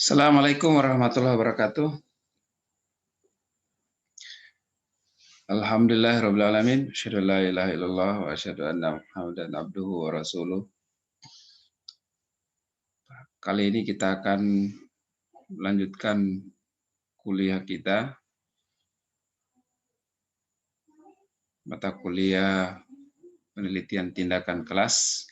Assalamualaikum warahmatullahi wabarakatuh. Alhamdulillahirabbil alamin. Asyhadu an la ilaha illallah wa asyhadu anna Muhammadan abduhu wa rasuluh. Kali ini kita akan melanjutkan kuliah kita, mata kuliah penelitian tindakan kelas.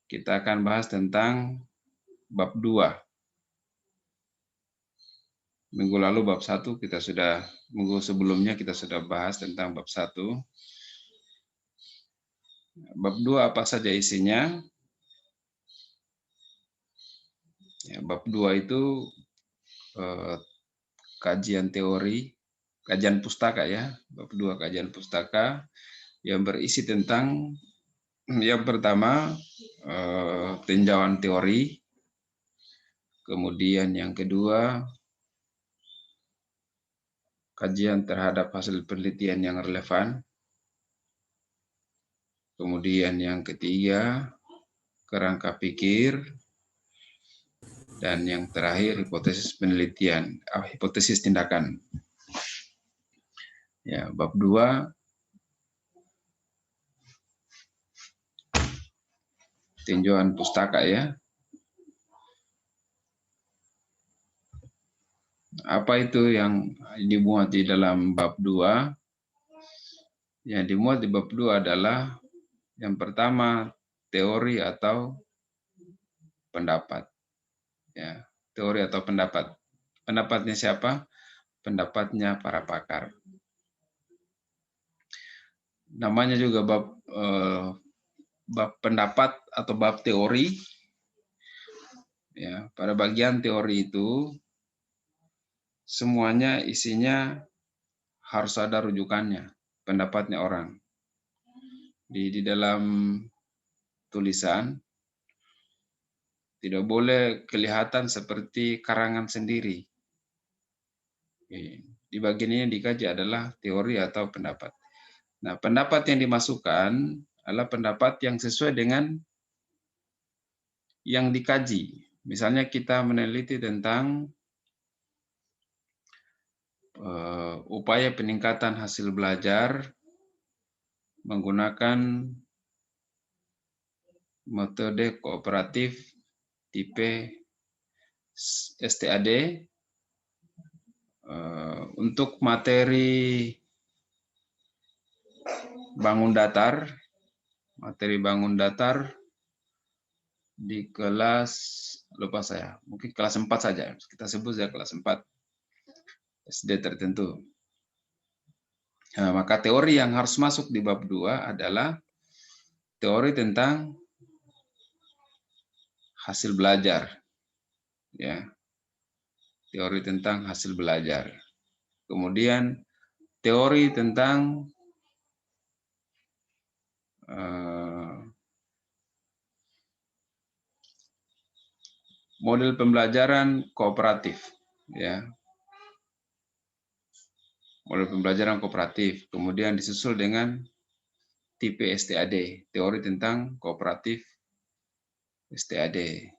Kita akan bahas tentang bab 2. Minggu lalu bab 1 minggu sebelumnya kita sudah bahas tentang bab 1. Bab 2 apa saja isinya? Ya, bab 2 itu kajian teori, kajian pustaka ya. Bab 2 kajian pustaka yang berisi tentang yang pertama tinjauan teori, kemudian yang kedua kajian terhadap hasil penelitian yang relevan, kemudian yang ketiga kerangka pikir, dan yang terakhir hipotesis penelitian, hipotesis tindakan. Ya, bab 2 tinjauan pustaka ya. Apa itu yang dimuat di dalam bab 2? Yang dimuat di bab 2 adalah yang pertama teori atau pendapat. Ya, teori atau pendapat. Pendapatnya siapa? Pendapatnya para pakar. Namanya juga bab pendapat atau bab teori. Ya, pada bagian teori itu semuanya isinya harus ada rujukannya, pendapatnya orang. Di dalam tulisan tidak boleh kelihatan seperti karangan sendiri. Di bagian ini yang dikaji adalah teori atau pendapat. Nah, pendapat yang dimasukkan adalah pendapat yang sesuai dengan yang dikaji. Misalnya kita meneliti tentang upaya peningkatan hasil belajar menggunakan metode kooperatif tipe STAD untuk materi bangun datar di kelas, lupa saya, mungkin kelas 4 saja, kita sebut ya kelas 4 SD tertentu. Nah, maka teori yang harus masuk di bab 2 adalah teori tentang hasil belajar. Ya. Teori tentang hasil belajar. Kemudian teori tentang model pembelajaran kooperatif, ya. Model pembelajaran kooperatif, kemudian disusul dengan tipe STAD, teori tentang kooperatif STAD.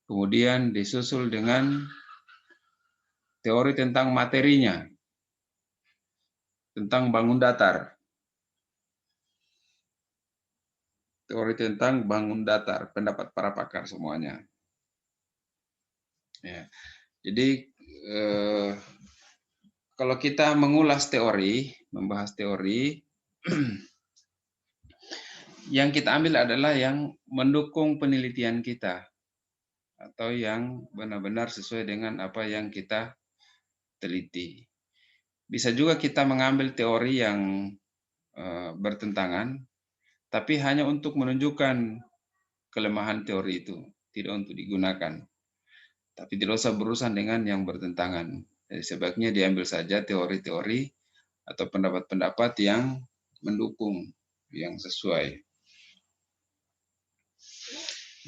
Kemudian disusul dengan teori tentang materinya, tentang bangun datar. Teori tentang bangun datar, pendapat para pakar semuanya. Ya. Jadi kalau kita mengulas teori, membahas teori, yang kita ambil adalah yang mendukung penelitian kita atau yang benar-benar sesuai dengan apa yang kita teliti. Bisa juga kita mengambil teori yang bertentangan, tapi hanya untuk menunjukkan kelemahan teori itu, tidak untuk digunakan. Tapi tidak usah berurusan dengan yang bertentangan. Jadi sebaiknya diambil saja teori-teori atau pendapat-pendapat yang mendukung, yang sesuai.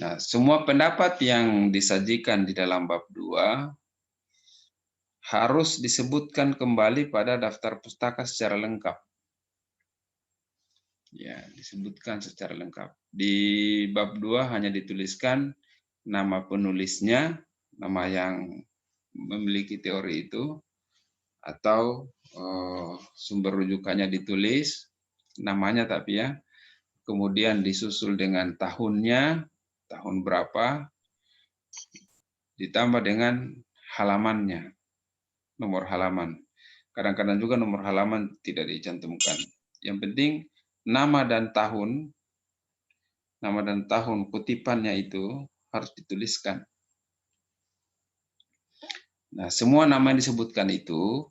Nah, semua pendapat yang disajikan di dalam bab 2 harus disebutkan kembali pada daftar pustaka secara lengkap. Ya, disebutkan secara lengkap. Di bab 2 hanya dituliskan nama penulisnya, nama yang memiliki teori itu, atau sumber rujukannya ditulis, namanya tapi ya, kemudian disusul dengan tahunnya, tahun berapa, ditambah dengan halamannya, nomor halaman. Kadang-kadang juga nomor halaman tidak dicantumkan. Yang penting nama dan tahun kutipannya itu harus dituliskan. Nah, semua nama yang disebutkan itu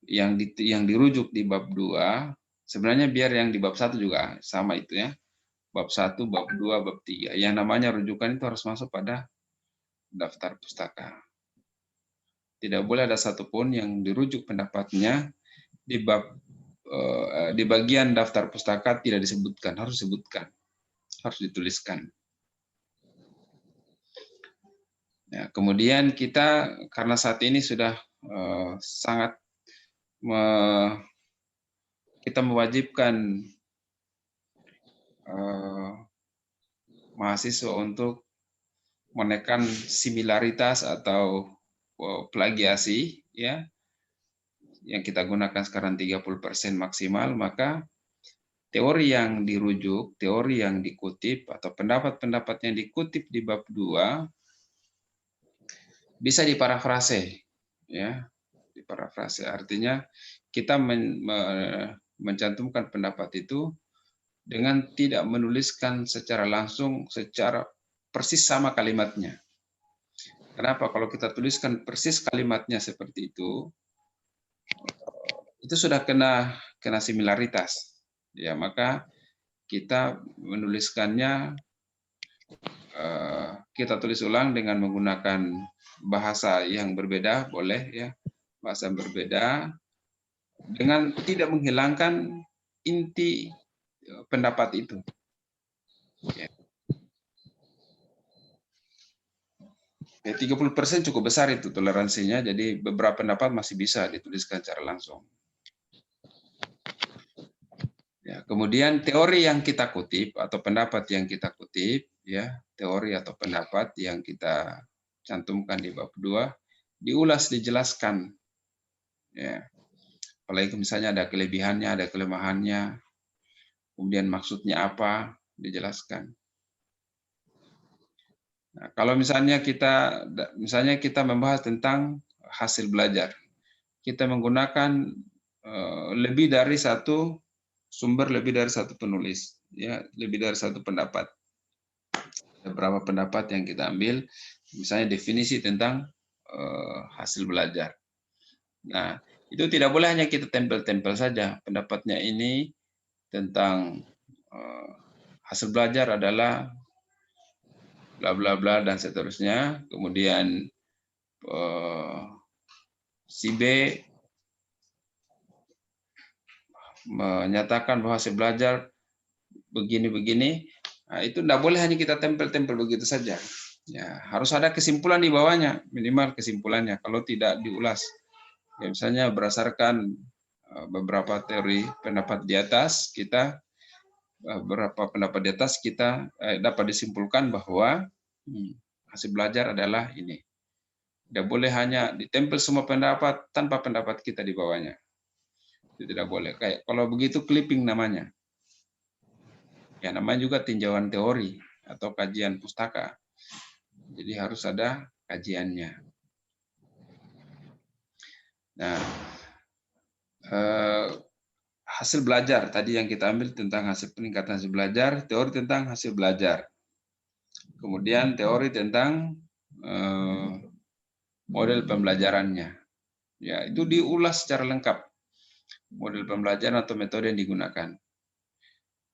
yang dirujuk di bab 2, sebenarnya biar yang di bab 1 juga sama itu ya. Bab 1, bab 2, bab 3. Yang namanya rujukan itu harus masuk pada daftar pustaka. Tidak boleh ada satupun yang dirujuk pendapatnya di di bagian daftar pustaka tidak disebutkan, harus disebutkan, harus dituliskan. Ya, kemudian kita karena saat ini sudah sangat kita mewajibkan mahasiswa untuk menekan similaritas atau plagiasi ya, yang kita gunakan sekarang 30% maksimal, maka teori yang dirujuk, teori yang dikutip atau pendapat-pendapat yang dikutip di bab 2 bisa diparafrase ya. Diparafrase artinya kita mencantumkan pendapat itu dengan tidak menuliskan secara langsung secara persis sama kalimatnya. Kenapa? Kalau kita tuliskan persis kalimatnya seperti itu sudah kena similaritas. Ya, maka kita menuliskannya kita tulis ulang dengan menggunakan bahasa yang berbeda, boleh ya, bahasa yang berbeda dengan tidak menghilangkan inti pendapat itu. Ya. 30% cukup besar itu toleransinya, jadi beberapa pendapat masih bisa dituliskan secara langsung. Ya, kemudian teori yang kita kutip atau pendapat yang kita kutip, ya, teori atau pendapat yang kita cantumkan di bab 2 diulas, dijelaskan. Ya. Apalagi misalnya ada kelebihannya, ada kelemahannya, kemudian maksudnya apa, dijelaskan. Nah, kalau misalnya kita membahas tentang hasil belajar, kita menggunakan lebih dari satu sumber, lebih dari satu penulis, ya, lebih dari satu pendapat. Beberapa pendapat yang kita ambil, misalnya definisi tentang hasil belajar. Nah, itu tidak boleh hanya kita tempel-tempel saja. Pendapatnya ini tentang hasil belajar adalah bla bla bla dan seterusnya. Kemudian si B menyatakan bahwa hasil belajar begini-begini. Nah, itu tidak boleh hanya kita tempel-tempel begitu saja. Ya, harus ada kesimpulan di bawahnya, minimal kesimpulannya. Kalau tidak diulas, ya, misalnya berdasarkan beberapa teori pendapat di atas, kita beberapa pendapat di atas kita dapat disimpulkan bahwa hasil belajar adalah ini. Tidak boleh hanya ditempel semua pendapat tanpa pendapat kita di bawahnya. Itu tidak boleh. Kayak kalau begitu clipping namanya. Ya, namanya juga tinjauan teori atau kajian pustaka. Jadi harus ada kajiannya. Nah, hasil belajar tadi yang kita ambil tentang peningkatan hasil belajar, teori tentang hasil belajar. Kemudian teori tentang model pembelajarannya. Ya, itu diulas secara lengkap. Model pembelajaran atau metode yang digunakan.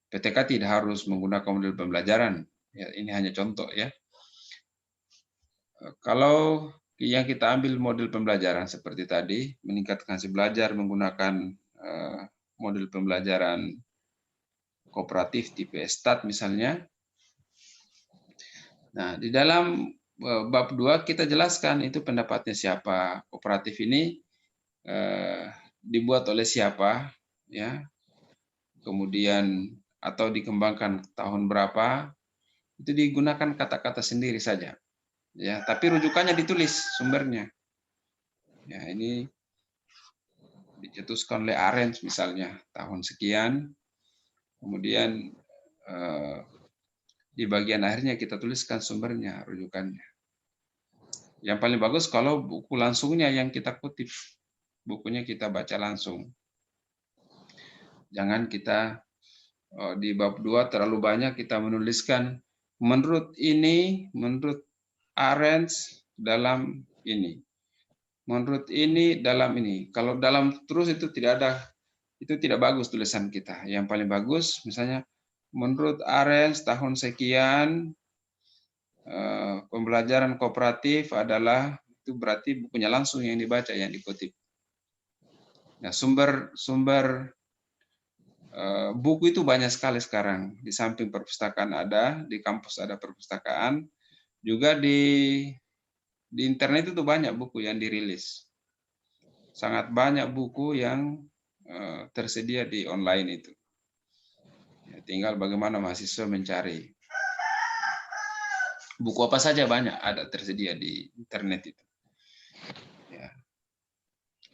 PTK tidak harus menggunakan model pembelajaran. Ya, ini hanya contoh ya. Kalau yang kita ambil model pembelajaran seperti tadi, meningkatkan hasil belajar menggunakan model pembelajaran kooperatif tipe STAT misalnya. Nah, di dalam bab 2 kita jelaskan itu pendapatnya siapa, kooperatif ini dibuat oleh siapa, ya. kemudian atau dikembangkan tahun berapa, itu digunakan kata-kata sendiri saja. Ya, tapi rujukannya ditulis sumbernya. Ya, ini dicetuskan oleh Arendt misalnya tahun sekian, kemudian di bagian akhirnya kita tuliskan sumbernya, rujukannya. Yang paling bagus kalau buku langsungnya yang kita kutip, bukunya kita baca langsung. Jangan kita di bab 2 terlalu banyak kita menuliskan menurut ini, menurut Arendt dalam ini. Menurut ini dalam ini. Kalau dalam terus itu tidak bagus tulisan kita. Yang paling bagus misalnya menurut Arendt tahun sekian pembelajaran kooperatif adalah, itu berarti bukunya langsung yang dibaca, yang dikutip. Nah, sumber buku itu banyak sekali sekarang. Di samping perpustakaan ada, di kampus ada perpustakaan, juga di internet itu banyak buku yang dirilis. Sangat banyak buku yang tersedia di online itu. Ya, tinggal bagaimana mahasiswa mencari. Buku apa saja banyak ada tersedia di internet itu. Ya.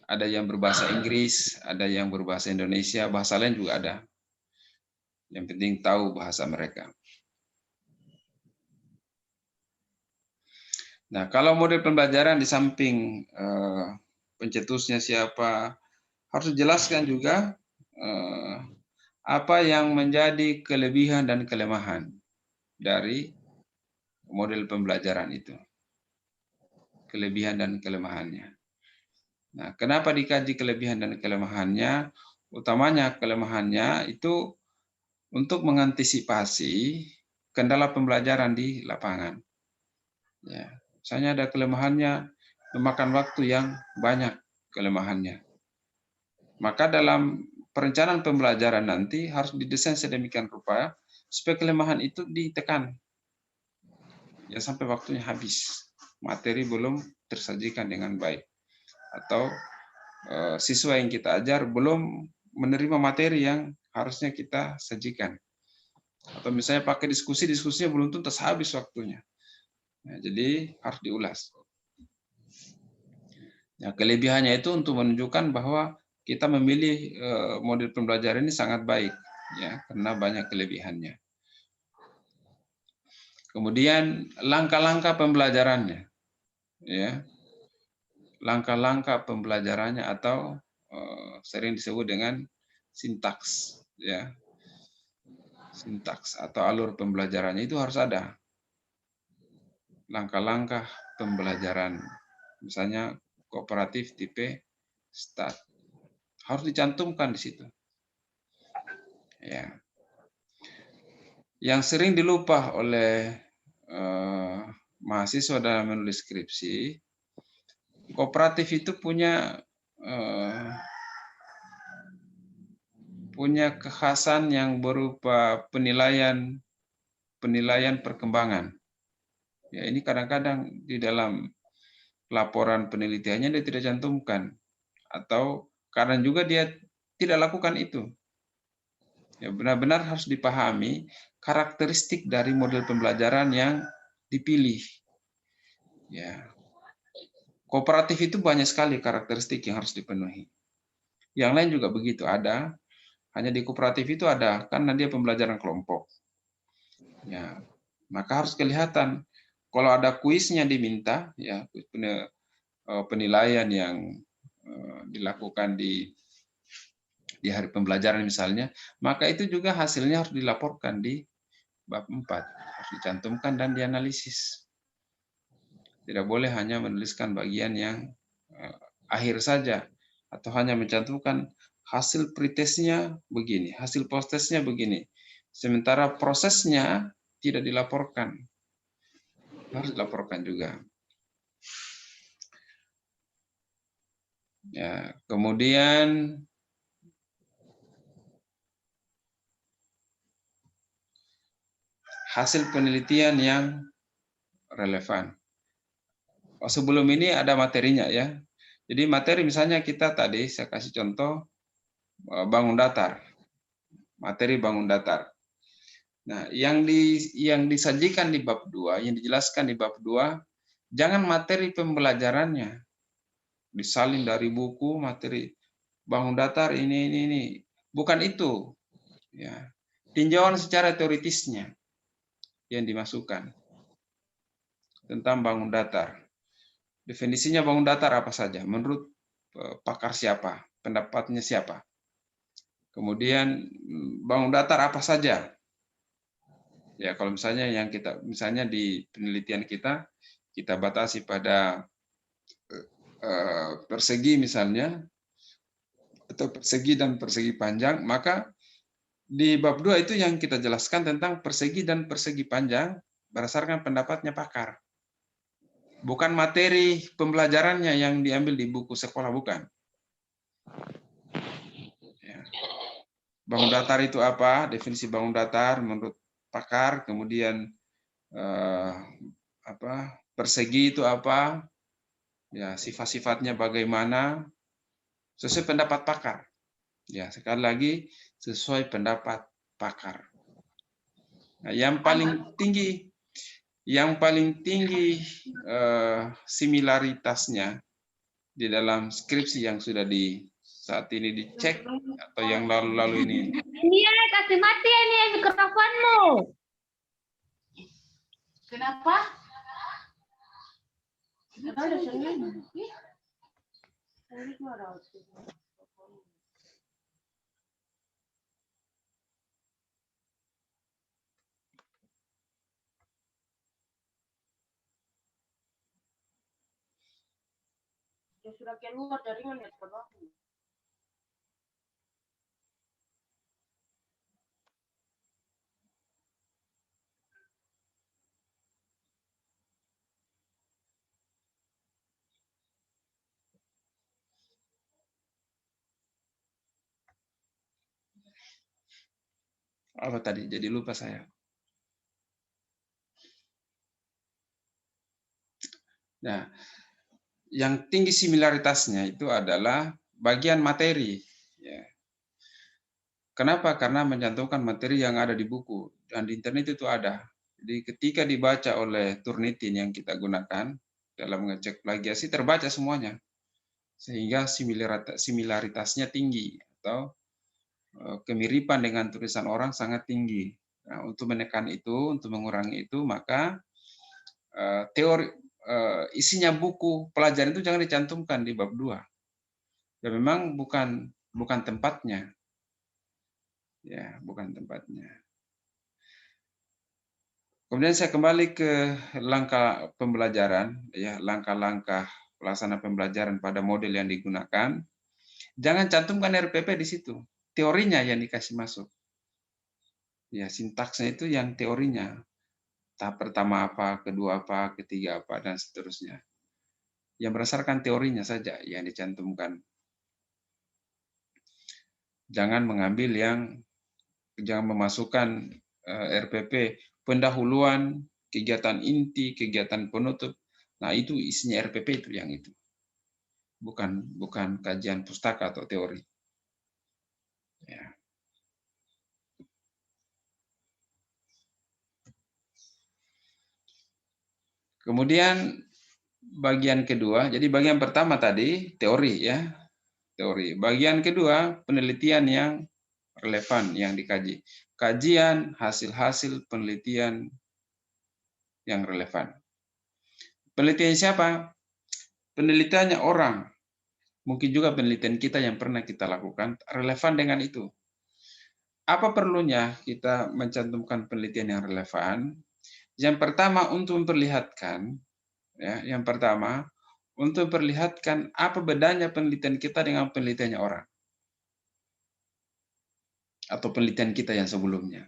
Ada yang berbahasa Inggris, ada yang berbahasa Indonesia, bahasa lain juga ada. Yang penting tahu bahasa mereka. Nah, kalau model pembelajaran di samping pencetusnya siapa, harus dijelaskan juga apa yang menjadi kelebihan dan kelemahan dari model pembelajaran itu. Kelebihan dan kelemahannya. Nah, kenapa dikaji kelebihan dan kelemahannya? Utamanya kelemahannya itu untuk mengantisipasi kendala pembelajaran di lapangan. Ya, misalnya ada kelemahannya memakan waktu yang banyak kelemahannya. Maka dalam perencanaan pembelajaran nanti harus didesain sedemikian rupa supaya kelemahan itu ditekan. Ya sampai waktunya habis. Materi belum tersajikan dengan baik. Atau siswa yang kita ajar belum menerima materi yang harusnya kita sajikan. Atau misalnya pakai diskusinya belum tuntas, habis waktunya. Nah, jadi harus diulas. Nah, kelebihannya itu untuk menunjukkan bahwa kita memilih model pembelajaran ini sangat baik, ya, karena banyak kelebihannya. Kemudian langkah-langkah pembelajarannya, ya, langkah-langkah pembelajarannya atau sering disebut dengan sintaks, ya, sintaks atau alur pembelajarannya itu harus ada. Langkah-langkah pembelajaran, misalnya kooperatif tipe START, harus dicantumkan di situ. Ya. Yang sering dilupa oleh mahasiswa dalam menulis skripsi, kooperatif itu punya kekhasan yang berupa penilaian perkembangan. Ya, ini kadang-kadang di dalam laporan penelitiannya dia tidak cantumkan, atau kadang juga dia tidak lakukan itu. Ya, benar-benar harus dipahami karakteristik dari model pembelajaran yang dipilih. Ya, kooperatif itu banyak sekali karakteristik yang harus dipenuhi. Yang lain juga begitu ada. Hanya di kooperatif itu ada karena dia pembelajaran kelompok. Ya, maka harus kelihatan. Kalau ada kuisnya diminta, ya penilaian yang dilakukan di hari pembelajaran misalnya, maka itu juga hasilnya harus dilaporkan di bab 4, harus dicantumkan dan dianalisis. Tidak boleh hanya menuliskan bagian yang akhir saja, atau hanya mencantumkan hasil pretestnya begini, hasil posttestnya begini. Sementara prosesnya tidak dilaporkan. Harus dilaporkan juga. Ya, kemudian hasil penelitian yang relevan. Sebelum ini ada materinya ya. Jadi materi misalnya kita tadi saya kasih contoh bangun datar. materi bangun datar. Nah, yang disajikan di bab 2, yang dijelaskan di bab 2, jangan materi pembelajarannya disalin dari buku, materi bangun datar ini. Bukan itu, ya. Tinjauan secara teoritisnya yang dimasukkan tentang bangun datar. Definisinya bangun datar apa saja? Menurut pakar siapa? Pendapatnya siapa? Kemudian bangun datar apa saja? Ya, kalau misalnya di penelitian kita batasi pada persegi misalnya, atau persegi dan persegi panjang, maka di bab 2 itu yang kita jelaskan tentang persegi dan persegi panjang berdasarkan pendapatnya pakar. Bukan materi pembelajarannya yang diambil di buku sekolah, bukan. Ya. Bangun datar itu apa? Definisi bangun datar menurut pakar, kemudian persegi itu apa? Ya, sifat-sifatnya bagaimana? Sesuai pendapat pakar. Ya, sekali lagi sesuai pendapat pakar. Nah, yang paling tinggi similaritasnya di dalam skripsi yang sudah saat ini dicek atau yang lalu-lalu ini. Ini kasih mati ini mikrofonmu. Kenapa? Ada ya sudah keluar jaringan ya ke bawah. Apa tadi? Jadi lupa saya. Nah, yang tinggi similaritasnya itu adalah bagian materi. Ya. Kenapa? Karena mencantumkan materi yang ada di buku dan di internet itu ada. Jadi ketika dibaca oleh Turnitin yang kita gunakan dalam mengecek plagiasi, terbaca semuanya, sehingga similaritasnya tinggi atau kemiripan dengan tulisan orang sangat tinggi. Nah, untuk menekan itu, untuk mengurangi itu, maka teori isinya buku pelajaran itu jangan dicantumkan di bab 2. Dan memang bukan tempatnya. Ya, bukan tempatnya. Kemudian saya kembali ke langkah pembelajaran, ya, langkah-langkah pelaksana pembelajaran pada model yang digunakan. Jangan cantumkan RPP di situ. Teorinya yang dikasih masuk. Ya, sintaksnya itu yang teorinya. Tahap pertama apa, kedua apa, ketiga apa, dan seterusnya. Yang berdasarkan teorinya saja yang dicantumkan. Jangan memasukkan RPP pendahuluan, kegiatan inti, kegiatan penutup. Nah, itu isinya RPP itu yang itu. Bukan kajian pustaka atau teori. Ya. Kemudian bagian kedua, jadi bagian pertama tadi teori ya. Teori. Bagian kedua penelitian yang relevan yang dikaji. Kajian hasil-hasil penelitian yang relevan. Penelitian siapa? Penelitiannya orang. Mungkin juga penelitian kita yang pernah kita lakukan relevan dengan itu. Apa perlunya kita mencantumkan penelitian yang relevan? Yang pertama untuk memperlihatkan, ya, apa bedanya penelitian kita dengan penelitiannya orang atau penelitian kita yang sebelumnya.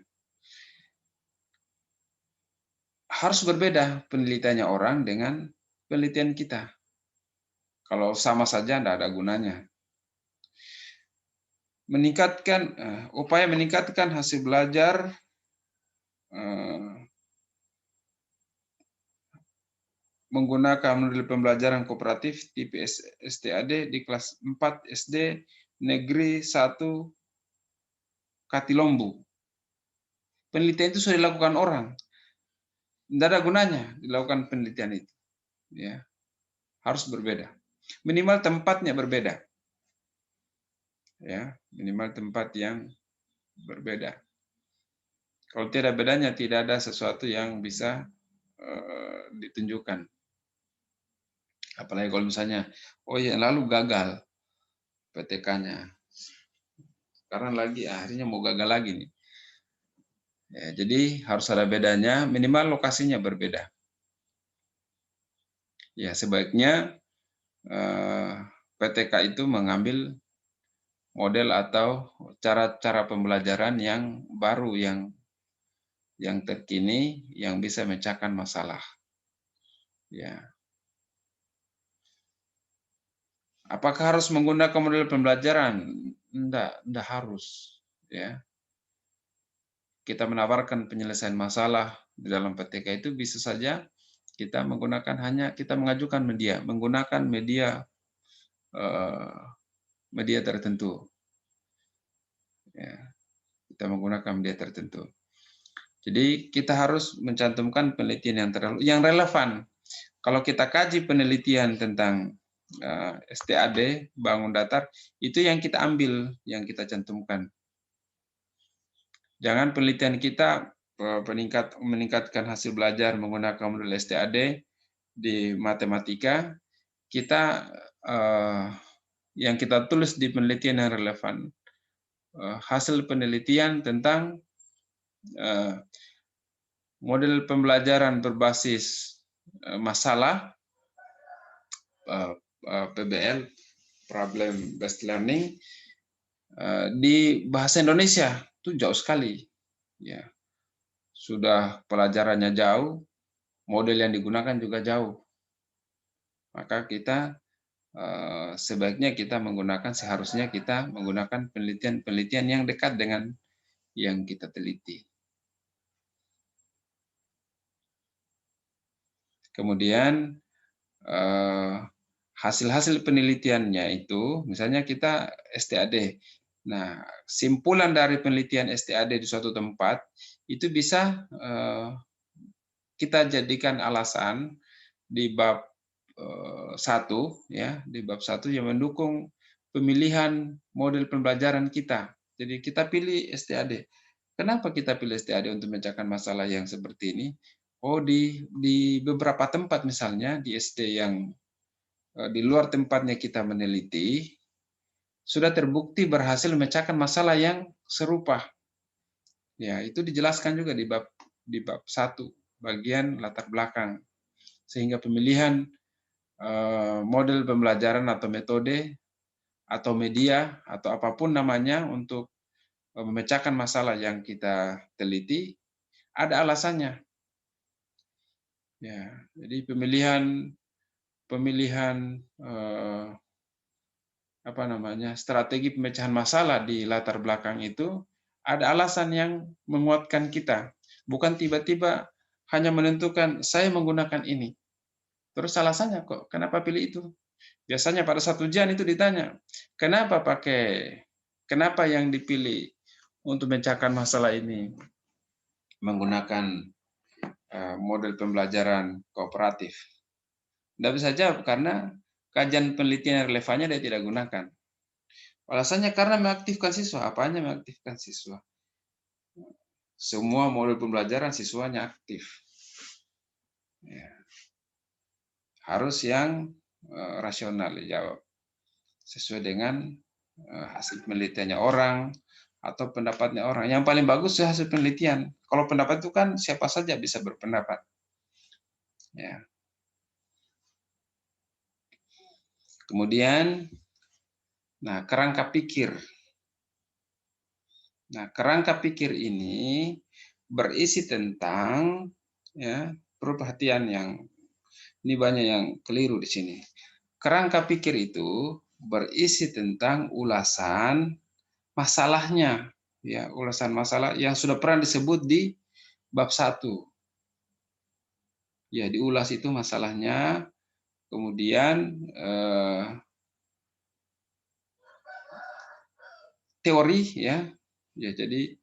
Harus berbeda penelitiannya orang dengan penelitian kita. Kalau sama saja tidak ada gunanya. Upaya meningkatkan hasil belajar menggunakan model pembelajaran kooperatif tipe STAD di kelas 4 SD negeri 1 Katilombu. Penelitian itu sudah dilakukan orang. Tidak ada gunanya dilakukan penelitian itu. Ya, harus berbeda. Minimal tempatnya berbeda. Ya, minimal tempat yang berbeda. Kalau tidak bedanya, tidak ada sesuatu yang bisa ditunjukkan. Apalagi kalau misalnya, oh ya lalu gagal PTK-nya. Sekarang lagi akhirnya mau gagal lagi nih. Ya, jadi harus ada bedanya, minimal lokasinya berbeda. Ya, sebaiknya PTK itu mengambil model atau cara-cara pembelajaran yang baru, yang terkini, yang bisa memecahkan masalah. Ya. Apakah harus menggunakan model pembelajaran? Enggak harus. Ya. Kita menawarkan penyelesaian masalah di dalam PTK itu bisa saja kita mengajukan menggunakan media tertentu. Ya, kita menggunakan media tertentu. Jadi kita harus mencantumkan penelitian yang relevan. Kalau kita kaji penelitian tentang STAD, bangun datar, itu yang kita ambil, yang kita cantumkan. Jangan penelitian kita meningkatkan hasil belajar menggunakan model STAD di matematika, kita yang kita tulis di penelitian yang relevan. Hasil penelitian tentang model pembelajaran berbasis masalah PBL, Problem Based Learning, di bahasa Indonesia itu jauh sekali. Ya, sudah pelajarannya jauh, model yang digunakan juga jauh. Maka kita seharusnya kita menggunakan penelitian yang dekat dengan yang kita teliti. Kemudian hasil-hasil penelitiannya itu, misalnya kita STAD. Nah, simpulan dari penelitian STAD di suatu tempat itu bisa kita jadikan alasan di bab 1, ya, di bab 1 yang mendukung pemilihan model pembelajaran kita. Jadi kita pilih STAD. Kenapa kita pilih STAD untuk memecahkan masalah yang seperti ini? Oh, di beberapa tempat misalnya di SD yang di luar tempatnya kita meneliti, sudah terbukti berhasil memecahkan masalah yang serupa. Ya, itu dijelaskan juga di bab 1, bagian latar belakang. Sehingga pemilihan model pembelajaran atau metode atau media atau apapun namanya untuk memecahkan masalah yang kita teliti ada alasannya. Ya, jadi pemilihan strategi pemecahan masalah di latar belakang itu ada alasan yang menguatkan kita, bukan tiba-tiba hanya menentukan saya menggunakan ini. Terus alasannya kok kenapa pilih itu? Biasanya pada satu ujian itu ditanya, kenapa yang dipilih untuk memecahkan masalah ini menggunakan model pembelajaran kooperatif? Tidak bisa jawab karena kajian penelitian yang relevannya dia tidak gunakan. Alasannya karena mengaktifkan siswa. Apanya mengaktifkan siswa? Semua model pembelajaran siswanya aktif. Ya. Harus yang rasional dijawab. Sesuai dengan hasil penelitiannya orang atau pendapatnya orang. Yang paling bagus hasil penelitian. Kalau pendapat itu kan siapa saja bisa berpendapat. Ya. Kemudian, kerangka pikir. Nah, kerangka pikir ini berisi tentang, ya, perlu perhatian ini banyak yang keliru di sini. Kerangka pikir itu berisi tentang ulasan masalahnya, ya, ulasan masalah yang sudah pernah disebut di bab 1. Ya, diulas itu masalahnya, kemudian teori, ya, Ya, jadi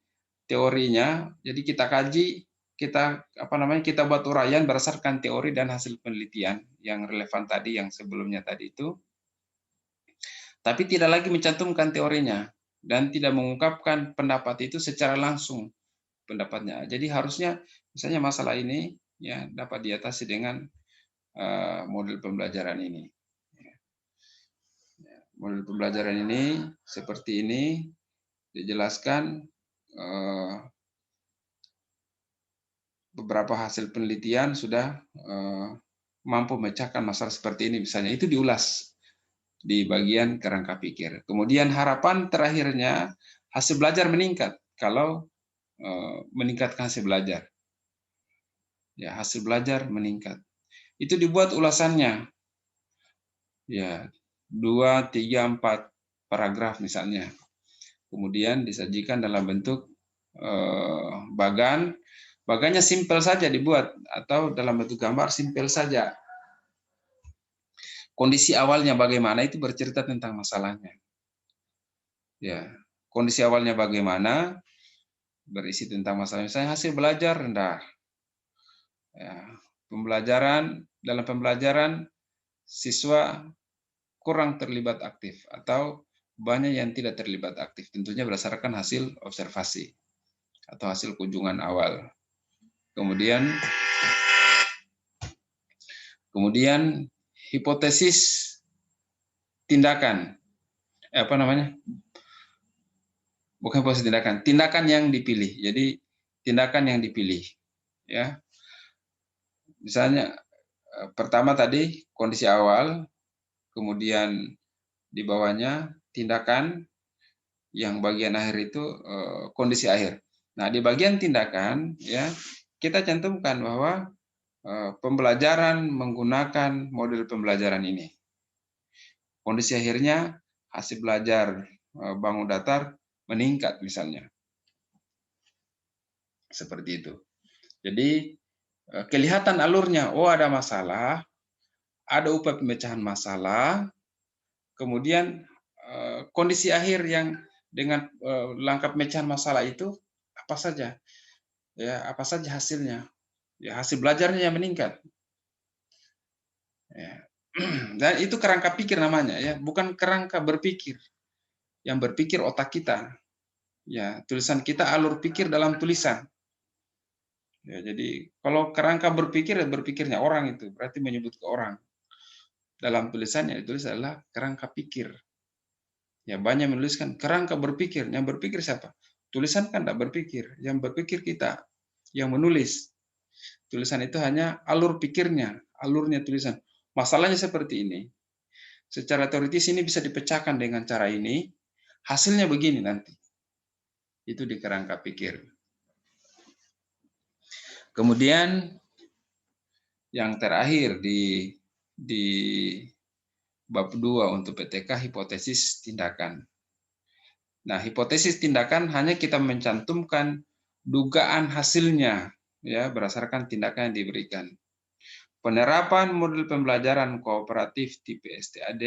teorinya, jadi kita kaji, kita buat uraian berdasarkan teori dan hasil penelitian yang relevan tadi, yang sebelumnya tadi itu, tapi tidak lagi mencantumkan teorinya dan tidak mengungkapkan pendapat itu secara langsung pendapatnya. Jadi harusnya misalnya masalah ini ya dapat diatasi dengan model pembelajaran ini. Model pembelajaran ini seperti ini dijelaskan beberapa hasil penelitian sudah mampu memecahkan masalah seperti ini, misalnya itu diulas di bagian kerangka pikir. Kemudian harapan terakhirnya hasil belajar meningkat kalau meningkatkan hasil belajar. Ya, hasil belajar meningkat. Itu dibuat ulasannya. Ya, 2, 3, 4 paragraf misalnya. Kemudian disajikan dalam bentuk bagan. Bagannya simpel saja dibuat atau dalam bentuk gambar simpel saja. Kondisi awalnya bagaimana itu bercerita tentang masalahnya. Ya, kondisi awalnya bagaimana berisi tentang masalah. Misalnya hasil belajar rendah. Ya, dalam pembelajaran siswa kurang terlibat aktif atau banyak yang tidak terlibat aktif. Tentunya berdasarkan hasil observasi atau hasil kunjungan awal. Kemudian hipotesis tindakan, bukan hipotesis tindakan yang dipilih. Jadi tindakan yang dipilih, ya. Misalnya pertama tadi kondisi awal, kemudian di bawahnya tindakan, yang bagian akhir itu kondisi akhir. Nah, di bagian tindakan ya kita cantumkan bahwa pembelajaran menggunakan model pembelajaran ini. Kondisi akhirnya hasil belajar bangun datar meningkat misalnya. Seperti itu. Jadi kelihatan alurnya, oh ada masalah, ada upaya pemecahan masalah, kemudian kondisi akhir yang dengan langkah pemecahan masalah itu apa saja? Ya, apa saja hasilnya? Ya, hasil belajarnya yang meningkat. Ya. Dan itu kerangka pikir namanya ya, bukan kerangka berpikir. Yang berpikir otak kita. Ya, tulisan kita alur pikir dalam tulisan. Ya, jadi kalau kerangka berpikir, berpikirnya orang itu berarti menyebut ke orang. Dalam tulisan yang ditulis adalah kerangka pikir. Ya, banyak menuliskan kerangka berpikir. Yang berpikir siapa? Tulisan kan tidak berpikir. Yang berpikir kita, yang menulis. Tulisan itu hanya alur pikirnya, alurnya tulisan. Masalahnya seperti ini. Secara teoritis ini bisa dipecahkan dengan cara ini. Hasilnya begini nanti. Itu di kerangka pikir. Kemudian yang terakhir di bab 2 untuk PTK hipotesis tindakan. Nah, hipotesis tindakan hanya kita mencantumkan dugaan hasilnya ya berdasarkan tindakan yang diberikan. Penerapan model pembelajaran kooperatif tipe STAD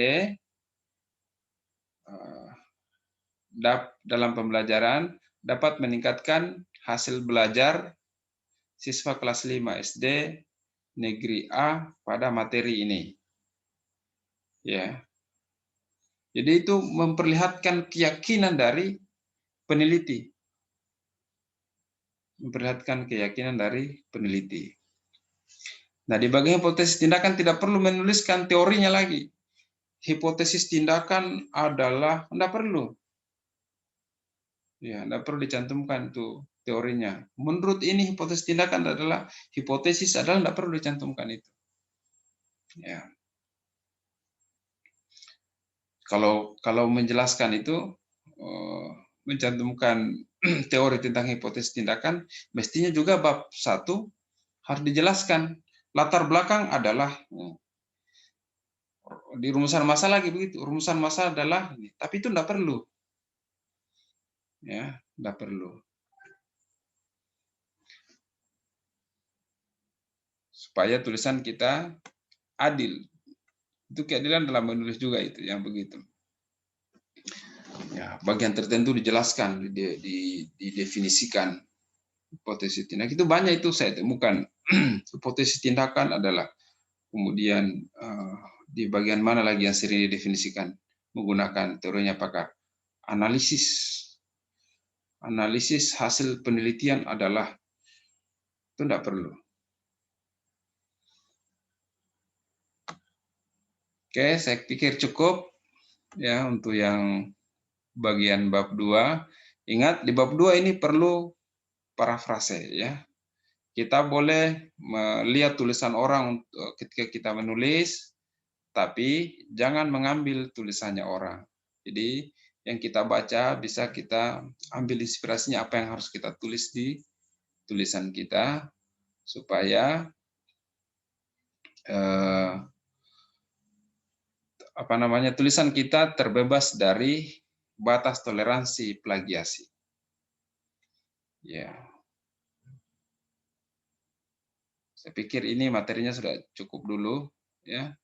dalam pembelajaran dapat meningkatkan hasil belajar siswa kelas 5 SD negeri A pada materi ini. Ya. Jadi itu memperlihatkan keyakinan dari peneliti. Memperlihatkan keyakinan dari peneliti. Nah, di bagian hipotesis tindakan tidak perlu menuliskan teorinya lagi. Hipotesis tindakan adalah tidak perlu. Ya, tidak perlu dicantumkan itu teorinya. Menurut ini hipotesis tindakan adalah tidak perlu dicantumkan itu. Ya. Kalau menjelaskan itu mencantumkan teori tentang hipotesis tindakan, mestinya juga bab 1 harus dijelaskan. Latar belakang adalah di rumusan masalah lagi begitu. Rumusan masalah adalah ini. Tapi itu tidak perlu. Ya, tidak perlu. Supaya tulisan kita adil. Itu keadilan dalam menulis juga itu yang begitu. Ya, bagian tertentu dijelaskan, didefinisikan hipotesis tindakan. Itu banyak itu saya temukan. Hipotesis tindakan adalah kemudian di bagian mana lagi yang sering didefinisikan menggunakan teorinya pakar. Analisis hasil penelitian adalah itu tidak perlu. Oke, saya pikir cukup ya untuk yang bagian bab 2. Ingat di bab 2 ini perlu parafrase ya. Kita boleh melihat tulisan orang ketika kita menulis, tapi jangan mengambil tulisannya orang. Jadi yang kita baca bisa kita ambil inspirasinya apa yang harus kita tulis di tulisan kita supaya tulisan kita terbebas dari batas toleransi plagiasi. Ya. Saya pikir ini materinya sudah cukup dulu ya.